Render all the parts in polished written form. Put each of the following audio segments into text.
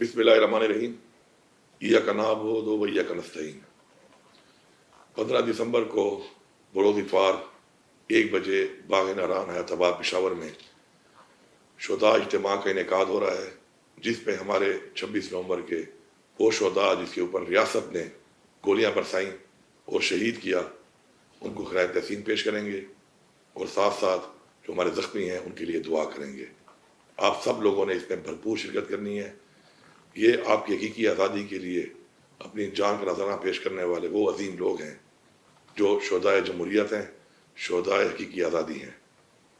बिस्मिल्लाहिर्रहमानिर्रहीम। इय्याक नअबुदु व इय्याक नस्तईन। 15 दिसंबर को बरोज़ इतवार 1 बजे बाग़ नारान हयाताबाद पेशावर में शुहदा इज्तिमा का इनेकाद हो रहा है, जिसमें हमारे 26 नवंबर के वो शुहदा जिसके ऊपर रियासत ने गोलियां बरसाईं और शहीद किया, उनको खिराए तहसीन पेश करेंगे और साथ साथ जो हमारे ज़ख्मी हैं उनके लिए दुआ करेंगे। आप सब लोगों ने इसमें भरपूर शिरकत करनी है। ये आपकी हकीकी आज़ादी के लिए अपनी जान का नजराना पेश करने वाले वो अजीम लोग हैं जो शुहदाए जमहूरियत हैं, शुहदाए हकीकी आज़ादी हैं,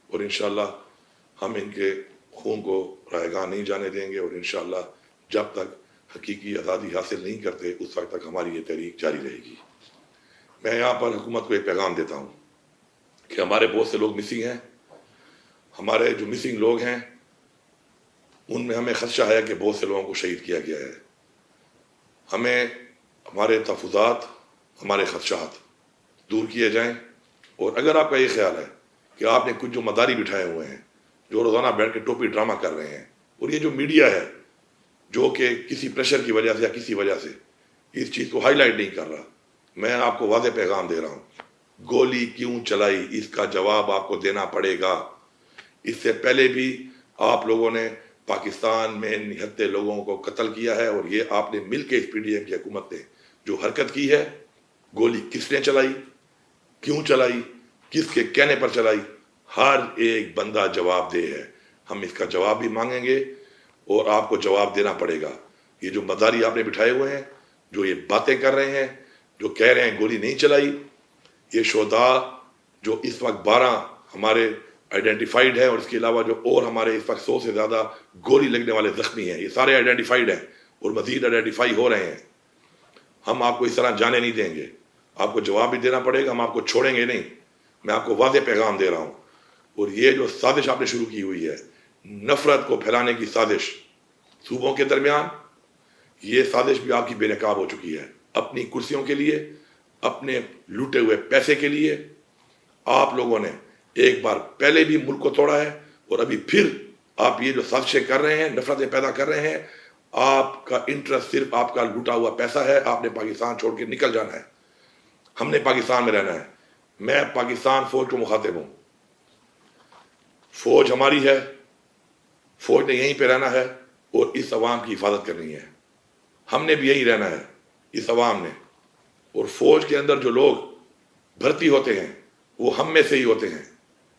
और इंशाअल्लाह हम इनके खून को रायगां नहीं जाने देंगे और इंशाअल्लाह जब तक हकीकी आज़ादी हासिल नहीं करते उस वक्त तक हमारी ये तहरीक जारी रहेगी। मैं यहाँ पर हुकूमत को एक पैगाम देता हूँ कि हमारे बहुत से लोग मिसिंग हैं। हमारे जो मिसिंग लोग हैं उनमें हमें खदशा है कि बहुत से लोगों को शहीद किया गया है। हमें हमारे तहफ़्फ़ुज़ात, हमारे खदशात दूर किए जाएं, और अगर आपका ये ख्याल है कि आपने कुछ जो मदारी बिठाए हुए हैं जो रोज़ाना बैठ के टोपी ड्रामा कर रहे हैं, और ये जो मीडिया है जो कि किसी प्रेशर की वजह से या किसी वजह से इस चीज़ को हाईलाइट नहीं कर रहा, मैं आपको वाज़े पैगाम दे रहा हूँ, गोली क्यों चलाई इसका जवाब आपको देना पड़ेगा। इससे पहले भी आप लोगों ने पाकिस्तान में निहत्ते लोगों को कत्ल किया है, और ये आपने मिलकर इस पीडीएम की हुकूमत ने जो हरकत की है, गोली किसने चलाई, क्यों चलाई, किसके कहने पर चलाई, हर एक बंदा जवाबदेह है। हम इसका जवाब भी मांगेंगे और आपको जवाब देना पड़ेगा। ये जो मदारी आपने बिठाए हुए हैं, जो ये बातें कर रहे हैं, जो कह रहे हैं गोली नहीं चलाई, ये शुहदा जो इस वक्त 12 हमारे आइडेंटिफाइड है और इसके अलावा जो और हमारे इस वक्त 100 से ज़्यादा गोली लगने वाले ज़ख्मी हैं, ये सारे आइडेंटिफाइड हैं और मज़ीद आइडेंटिफाई हो रहे हैं। हम आपको इस तरह जाने नहीं देंगे, आपको जवाब भी देना पड़ेगा, हम आपको छोड़ेंगे नहीं। मैं आपको वाज़े पैगाम दे रहा हूँ। और ये जो साजिश आपने शुरू की हुई है, नफ़रत को फैलाने की साजिश सूबों के दरमियान, ये साजिश भी आपकी बेनकाब हो चुकी है। अपनी कुर्सियों के लिए, अपने लूटे हुए पैसे के लिए आप लोगों ने एक बार पहले भी मुल्क को तोड़ा है, और अभी फिर आप ये जो साजिशें कर रहे हैं, नफरतें पैदा कर रहे हैं, आपका इंटरेस्ट सिर्फ आपका लूटा हुआ पैसा है। आपने पाकिस्तान छोड़ के निकल जाना है, हमने पाकिस्तान में रहना है। मैं पाकिस्तान फौज को मुखातिब हूँ, फौज हमारी है, फौज ने यहीं पे रहना है और इस अवाम की हिफाजत करनी है। हमने भी यहीं रहना है, इस अवाम ने। और फौज के अंदर जो लोग भर्ती होते हैं वो हम में से ही होते हैं,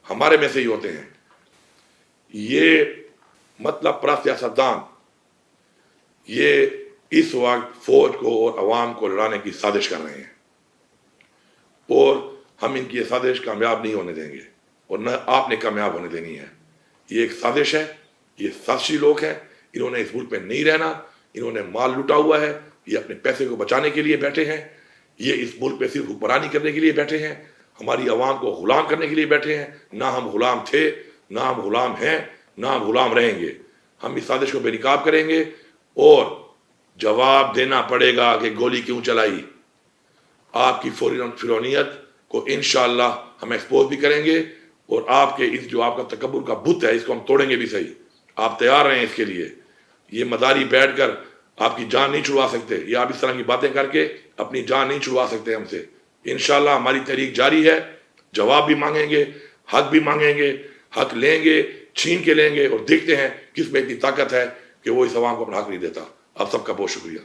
हमारे में से ही होते हैं। ये मतलब परस्त सियासतदान ये इस वक्त फौज को और अवाम को लड़ाने की साजिश कर रहे हैं, और हम इनकी ये साजिश कामयाब नहीं होने देंगे और न आपने कामयाब होने देनी है। ये एक साजिश है, ये साजिशी लोग हैं, इन्होंने इस मुल्क में नहीं रहना, इन्होंने माल लूटा हुआ है, ये अपने पैसे को बचाने के लिए बैठे हैं, ये इस मुल्क में सिर्फ हुक्मरानी करने के लिए बैठे हैं, हमारी आवाम को गुलाम करने के लिए बैठे हैं। ना हम गुलाम थे, ना हम गुलाम हैं, ना हम गुलाम रहेंगे। हम इस साजिश को बेनकाब करेंगे और जवाब देना पड़ेगा कि गोली क्यों चलाई। आपकी फिरौनियत को इंशाअल्लाह हम एक्सपोज भी करेंगे, और आपके इस जो आपका तकब्बुर का बुत है, इसको हम तोड़ेंगे भी सही। आप तैयार रहें इसके लिए। ये मदारी बैठकर आपकी जान नहीं छुड़वा सकते, या आप इस तरह की बातें करके अपनी जान नहीं छुड़वा सकते हमसे। इंशाअल्लाह हमारी तहरीक जारी है, जवाब भी मांगेंगे, हक भी मांगेंगे, हक लेंगे, छीन के लेंगे, और देखते हैं किस में इतनी ताकत है कि वो इस अवाम को अपना हक नहीं देता। आप सबका बहुत शुक्रिया।